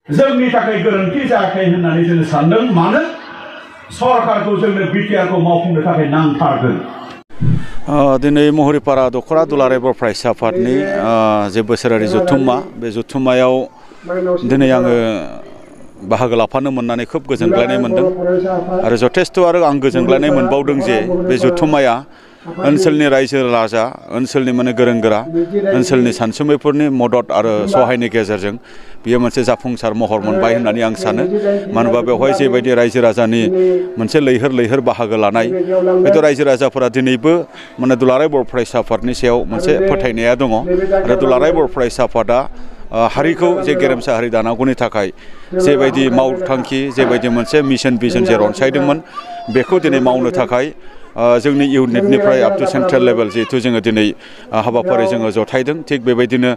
जोंनि थाखाय गोरोन्थि जायाखै होननानै जों सानदों। मानो सरकारखौ जोंनो बिटिआरखौ मावफुंनो थाखाय नांथारगोन। दिनै महरीपारा दखरा दुलाराय बर' फरायसा आफादनि जे बोसोरारि जथुम्मा बे जथुम्मायाव दिनै आङो बाहागो लाफानो मोननानै खोब गोजोनग्लायनाय मोनदों आरो जथेस्थ' आरो आं गोजोनग्लायनाय मोनबावदों जे बे जथुम्माया ओनसोलनि रायजो राजा ओनसोलनि माने गोरों गोरा ओनसोलनि सानसुमैफोरनि मदद आरो सहायनि गेजेरजों बियो मोनसे जाफुंसार महर मोनबाय होननानै आं सानो। मानो होनबा बेवहाय जेबायदि रायजो राजानि मोनसे लैहोर लैहोर बाहागो लानाय बेथ' रायजो राजाफोरा दिनैबो माने दुलाराय बर' फरायसा आफादनि सायाव मोनसे फोथायनाया दङ आरो दुलाराय बर' फरायसा आफादा हारिखौ जे गेरेमसा हारि दानांगौनि थाखाय जेबायदि मावथांखि जेबायदि मोनसे मिशन भिजन जे रनसायदोंमोन बेखौ दिनै मावनो थाखाय जोंनि इउनिटनिफ्राय आप टु सेन्ट्रेल लेभेल जिहेतु जोङो दिनै हाबाफारि जोङो जथायदों थिग बेबायदिनो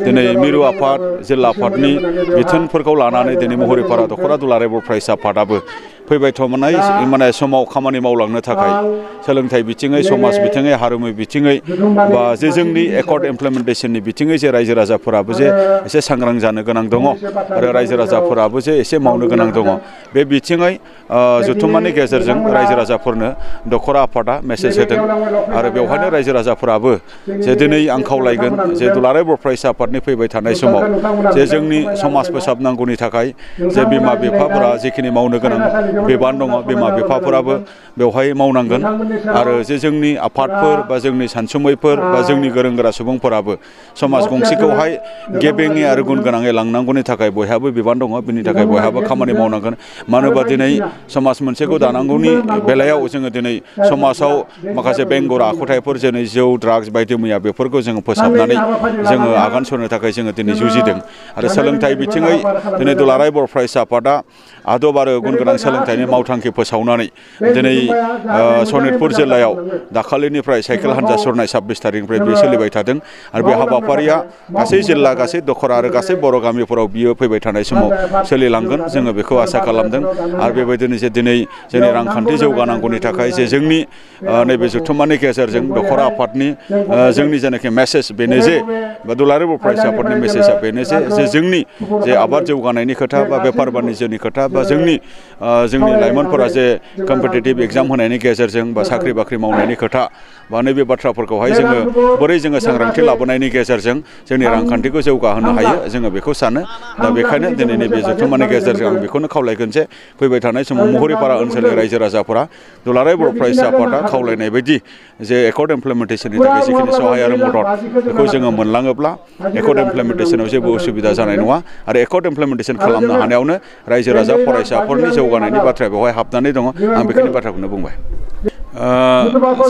दिनै मिरु आफाद जिल्ला आफादनि बिथोनफोरखौ लानानै दिनै महरीपारा दखरा दुलाराय बर' फरायसा आफादाबो फैबाय थानाय माने समाव खामानि मावलांनो थाखाय सोलोंथाइ बिथिङै समाज बिथिङै हारिमु बिथिङै बा जे जोंनि एकर्ड इमप्लिमेन्टेसननि बिथिङै जे रायजो राजाफोराबो जे एसे सांग्रां जानो गोनां दङ आरो रायजो राजाफोराबो जे एसे मावनो गोनां दङ बे बिथिङै जथुम्मानि गेजेरजों रायजो राजाफोरनो दखरा आफादा मेसेज होदों आरो बेवहायनो रायजो राजाफोराबो जे दिनै आं खावलायगोन जे दुलाराय बर' फरायसा आफादनि फैबाय थानाय समाव जे जोंनि समाज फोसाबनांगौनि थाखाय जे बिमा बिफाफोरा जिखिनि मावनो गोनां बिबान दङ बिमा बिफाफोराबो बेवहाय मावनांगोन आरो जे जोंनि आफादफोर बा जोंनि सानसुमैफोर बा जोंनि गोरों गोरा सुबुंफोराबो समाज गंसेखौहाय गेबेङै आरो गुन गोनाङै लांनांगौनि थाखाय बयहाबो बिबान दङ बिनि थाखाय बयहाबो खामानि मावनांगोन। मानो होनबा दिनै समाज मोनसेखौ दानांगौनि बेलायाव जोङो दिनै समाजाव माखासे बेंगुर आखुथायफोर जेरै जौ ड्राग्स बायदि मैया बेफोरखौ जोङो फोसाबनानै जोङो आगान सुरनो थाखाय जोङो दिनै जुजिदों आरो सोलोंथाइ बिथिङै दिनै दुलाराय बर' फरायसा आफादा आदब आरो गुन गोनां सोलोंथाइनि मावथांखि फोसावनानै दिनै सनितपुर जिल्लायाव दाखालिनिफ्राय साइकेल हान्जा सुरनाय 26 थारिखनिफ्राय बेयो सोलिबाय थादों आरो बे हाबाफारिया गासै जिल्ला गासै दखरा आरो गासै बर' गामिफोराव बियो फैबाय थानाय समाव सोलिलांगोन जोङो बेखौ आसा खालामदों आरो बेबायदिनो जे दिनै जोंनि रांखान्थि जौगानांगौनि थाखाय जे जोंनि नैबे जथुम्मानि गेजेरजों दखरा आफादनि जोंनि जेनाखि मेसेज बेनो जे बा दुलाराय बर' फरायसा आफादनि मेसेजआ बेनो जे जोंनि जे आबाद जौगानायनि खोथा बा बेफार बानिज्यनि खोथा बा जोंनि लाइमोनफोरा जे कम्पिटिटिभ एग्जाम होनायनि गेजेरजों बा साख्रि बाख्रि मावनायनि खोथा बा नैबे बाथ्राफोरखौहाय जोङो बोरै जोङो सांग्रांथि लाबोनायनि गेजेरजों जोंनि रांखान्थिखौ जौगाहोनो हायो जोङो बेखौ सानो। दा बेखायनो दिनै नैबे जथुम्मानि गेजेरजों आं बेखौनो खावलायगोन जे फैबाय थानाय समाव महरीपारा ओनसोलनि रायजो राजाफोरा दुलाराय बर' फरायसा आफादा खावलायनाय बायदि जे एकर्ड इमप्लिमेन्टेसननि थाखाय जिखिनि सहाय आरो मदद बेखौ जोङो मोनलाङोब्ला एकर्ड इमप्लिमेन्टेसनाव जेबो उसुबिदा जानाय नङा आरो एकर्ड इमप्लिमेन्टेसन खालामनो हानायावनो रायजो राजा फरायसाफोरनि जौगानायनि बाथ्राया बेवहाय हाबनानै दङ। आं बेखिनि बाथ्राखौनो बुंबाय।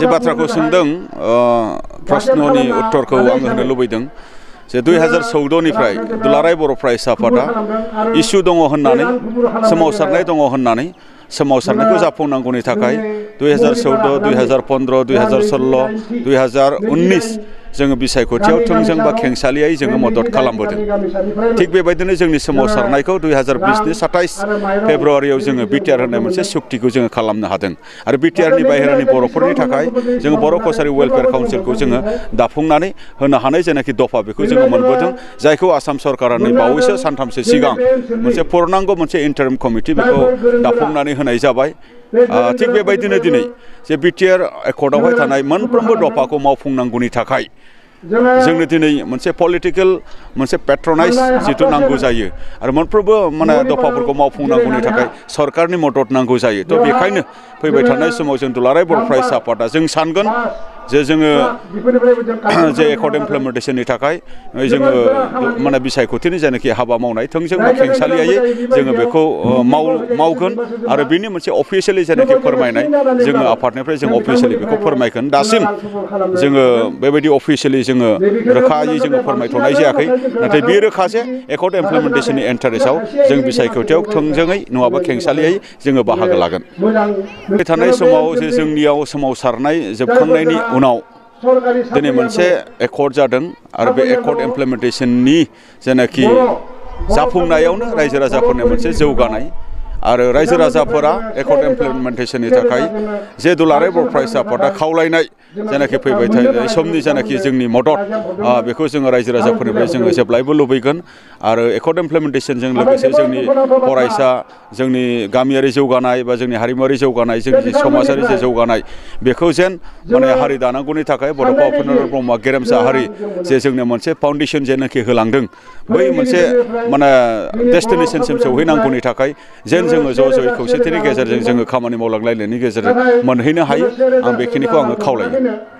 जे बाथ्राखौ सोंदों प्रश्ननि उत्तरखौ आङो होनो लुबैदों जे 2014निफ्राय दुलाराय बर' फरायसा आफादा इसु दङ होननानै सोमावसारनाय दङ होननानै सोमावसारनायखौ जाफुंनांगौनि थाखाय 2014, 2015, 2016, 2019 जोङो बिसायख'थियाव थोंजों बा खेंसालियायै जोङो मदद खालामबोदों। थिग बेबायदिनो जोंनि सोमावसारनायखौ 2020नि 27 फेब्रुवारियाव जोङो बिटिआर होननाय मोनसे सुक्तिखौ जोङो खालामनो हादों आरो बिटिआरनि बाहेरानि बर'फोरनि थाखाय जोङो बर' कसारि वेलफेयार काउन्सिलखौ जोङो दाफुंनानै होनो हानाय जेनाखि दफा बेखौ जोङो मोनबोदों जायखौ आसाम सरकारा बावैसो सानथामसो सिगां मोनसे पुर्नांग मोनसे इन्टारिम कमिटि बेखौ दाफुंनानै होनाय जाबाय। थिग बेबायदिनो दिनै जे बिटिआर एकर्डआवहाय थानाय मोनफ्रोमबो दफाखौ मावफुंनांगौनि थाखाय जोंनो दिनै मोनसे पलिटिकेल मोनसे पेट्रनाइज जिथु नांगौ जायो आरो मोनफ्रोमबो माने दफाफोरखौ मावफुंनांगौनि थाखाय सरकारनि मदद नांगौ जायो। थ' बेखायनो फैबाय थानाय समाव जों दुलाराय बर' फरायसा आफादा जों सानगोन जे जोङो जे एकर्ड इमप्लिमेन्टेसननि थाखाय जोङो माने बिसायख'थिनि जेनाखि हाबा मावनाय थोंजों बा खेंसालियायै जोङो बेखौ मावगोन आरो बेनि मोनसे अफिसियेलि जेनाखि फोरमायनाय जोङो आफादनिफ्राय जों अफिसियेलि बेखौ फोरमायगोन। दासिम जोङो बेबायदि अफिसियेलि जोङो रोखायै जोङो फोरमायथ'नाय जायाखै नाथाय बेयो रोखा जे एकर्ड इमप्लिमेन्टेसननि इन्टारेस्टआव जों बिसायख'थियाव थोंजोङै नङाबा खेंसालियायै जोङो बाहागो लागोन। फैबाय थानाय समाव जे जोंनियाव सोमावसारनाय जोबखांनायनि उनाव दिनै मोनसे एकर्ड जादों आरो बे एकर्ड इमप्लिमेन्टेसननि जेनाखि जाफुंनायावनो रायजो राजाफोरनि मोनसे जौगानाय आरो रायजो राजाफोरा एकर्ड इमप्लिमेन्टेसननि थाखाय जे दुलाराय बर' फरायसा आफादा खावलायनाय जेनाखि फैबाय थानाय समनि जेनाखि जोंनि मदद बेखौ जोङो रायजो राजाफोरनिफ्राय जोङो जेब्लायबो लुबैगोन आरो एकर्ड इमप्लिमेन्टेसनजों लोगोसे जोंनि फरायसा जोंनि गामियारि जौगानाय बा जोंनि हारिमुवारि जौगानाय जोंनि समाजारि जे जौगानाय बेखौ जेन माने हारि दानांगौनि थाखाय बड'फा उपेन्द्रनाथ ब्रह्मआ गेरेमसा हारि जे जोंनो मोनसे फाउन्डेसन जेनाखि होलांदों बै मोनसे माने डेस्टिनेसनसिम सौहैनांगौनि थाखाय जेन जोङो ज' ज'यै खौसेथिनि गेजेरजों जोङो खामानि मावलांलायनायनि गेजेरजों मोनहैनो हायो आं बेखिनिखौ आङो खावलायो